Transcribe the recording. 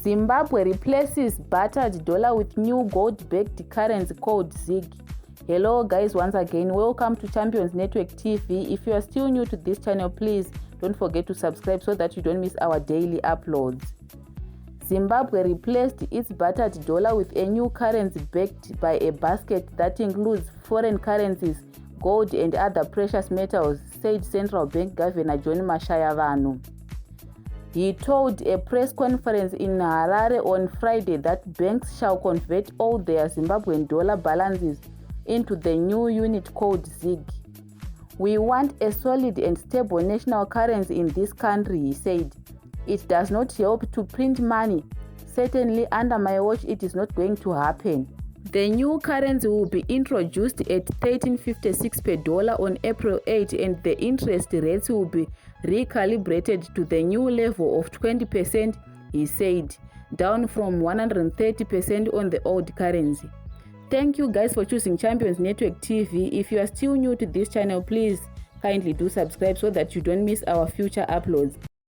Zimbabwe replaces battered dollar with new gold-backed currency called ZiG. Hello guys, once again welcome to Champions Network TV. If you are still new to this channel, please don't forget to subscribe so that you don't miss our daily uploads. Zimbabwe replaced its battered dollar with a new currency backed by a basket that includes foreign currencies, gold and other precious metals, said Central Bank Governor John Mashayavano. He told a press conference in Harare on Friday that banks shall convert all their Zimbabwean dollar balances into the new unit called ZiG. We want a solid and stable national currency in this country, he said. It does not help to print money. Certainly under my watch it is not going to happen. The new currency will be introduced at 13.56 per dollar on April 8 and the interest rates will be recalibrated to the new level of 20%, he said, down from 130% on the old currency. Thank you guys for choosing Champions Network TV. If you are still new to this channel, please kindly do subscribe so that you don't miss our future uploads.